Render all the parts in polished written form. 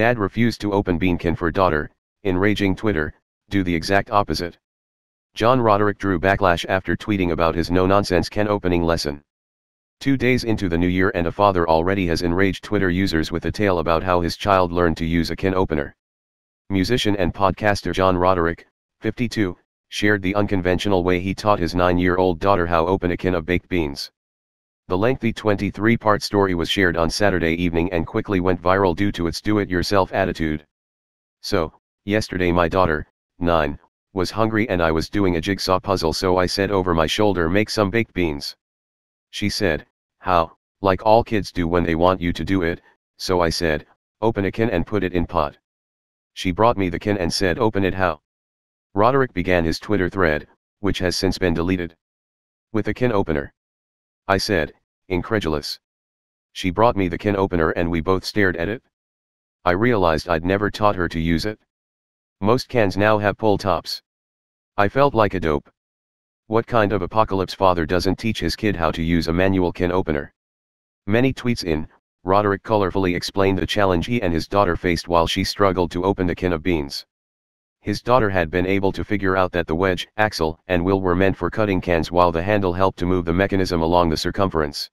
Dad refused to open bean can for daughter, enraging Twitter, do the exact opposite. John Roderick drew backlash after tweeting about his no-nonsense can opening lesson. 2 days into the new year and a father already has enraged Twitter users with a tale about how his child learned to use a can opener. Musician and podcaster John Roderick, 52, shared the unconventional way he taught his 9-year-old daughter how to open a can of baked beans. The lengthy 23-part story was shared on Saturday evening and quickly went viral due to its do-it-yourself attitude. So, yesterday my daughter, 9, was hungry and I was doing a jigsaw puzzle, so I said over my shoulder, make some baked beans. She said, how, like all kids do when they want you to do it, so I said, open a can and put it in pot. She brought me the can and said, open it how? Roderick began his Twitter thread, which has since been deleted. With a can opener. I said, incredulous. She brought me the can opener and we both stared at it. I realized I'd never taught her to use it. Most cans now have pull tops. I felt like a dope. What kind of apocalypse father doesn't teach his kid how to use a manual can opener? Many tweets in, Roderick colorfully explained the challenge he and his daughter faced while she struggled to open the can of beans. His daughter had been able to figure out that the wedge, axle, and wheel were meant for cutting cans while the handle helped to move the mechanism along the circumference.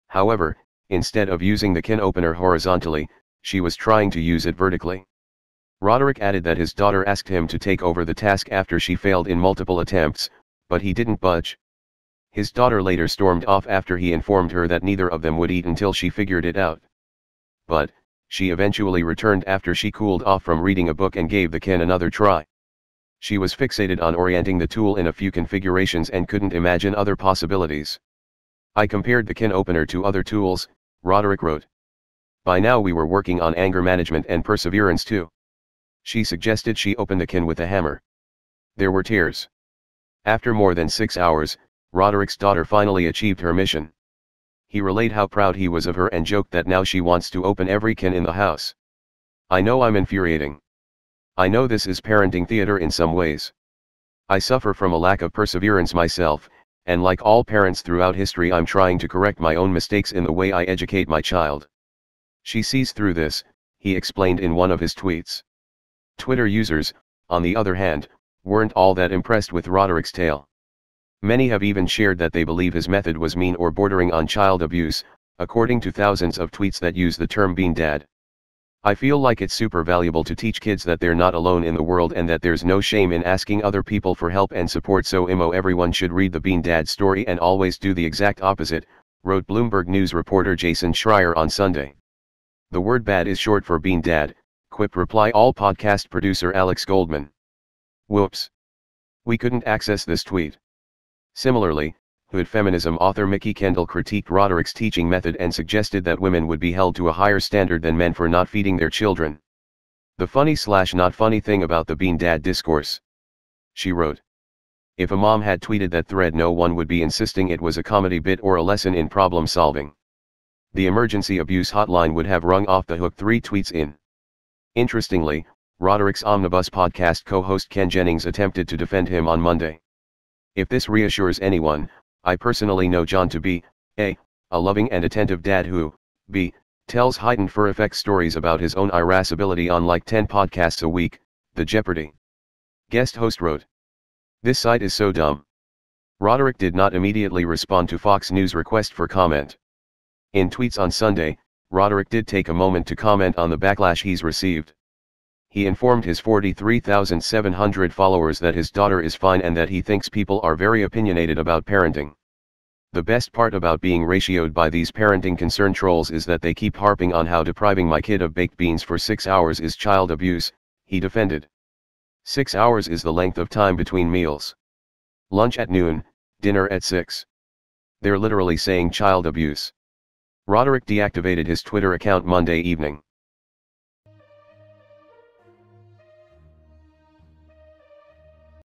However, instead of using the can opener horizontally, she was trying to use it vertically. Roderick added that his daughter asked him to take over the task after she failed in multiple attempts, but he didn't budge. His daughter later stormed off after he informed her that neither of them would eat until she figured it out. But, she eventually returned after she cooled off from reading a book and gave the can another try. She was fixated on orienting the tool in a few configurations and couldn't imagine other possibilities. I compared the can opener to other tools, Roderick wrote. By now we were working on anger management and perseverance too. She suggested she open the can with a hammer. There were tears. After more than 6 hours, Roderick's daughter finally achieved her mission. He relayed how proud he was of her and joked that now she wants to open every can in the house. I know I'm infuriating. I know this is parenting theater in some ways. I suffer from a lack of perseverance myself, and like all parents throughout history I'm trying to correct my own mistakes in the way I educate my child. She sees through this, he explained in one of his tweets. Twitter users, on the other hand, weren't all that impressed with Roderick's tale. Many have even shared that they believe his method was mean or bordering on child abuse, according to thousands of tweets that use the term Bean Dad. I feel like it's super valuable to teach kids that they're not alone in the world and that there's no shame in asking other people for help and support, so everyone should read the Bean Dad story and always do the exact opposite, wrote Bloomberg News reporter Jason Schreier on Sunday. The word bad is short for Bean Dad, quipped Reply All podcast producer Alex Goldman. Whoops. We couldn't access this tweet. Similarly, Hood feminism author Mickey Kendall critiqued Roderick's teaching method and suggested that women would be held to a higher standard than men for not feeding their children. The funny/not funny thing about the Bean Dad discourse. She wrote. If a mom had tweeted that thread, no one would be insisting it was a comedy bit or a lesson in problem solving. The emergency abuse hotline would have rung off the hook 3 tweets in. Interestingly, Roderick's Omnibus podcast co-host Ken Jennings attempted to defend him on Monday. If this reassures anyone, I personally know John to be, a loving and attentive dad who, b, tells heightened fur effect stories about his own irascibility on like 10 podcasts a week, the Jeopardy! Guest host wrote. This site is so dumb. Roderick did not immediately respond to Fox News' request for comment. In tweets on Sunday, Roderick did take a moment to comment on the backlash he's received. He informed his 43,700 followers that his daughter is fine and that he thinks people are very opinionated about parenting. The best part about being ratioed by these parenting concern trolls is that they keep harping on how depriving my kid of baked beans for 6 hours is child abuse, he defended. 6 hours is the length of time between meals. Lunch at noon, dinner at 6. They're literally saying child abuse. Roderick deactivated his Twitter account Monday evening.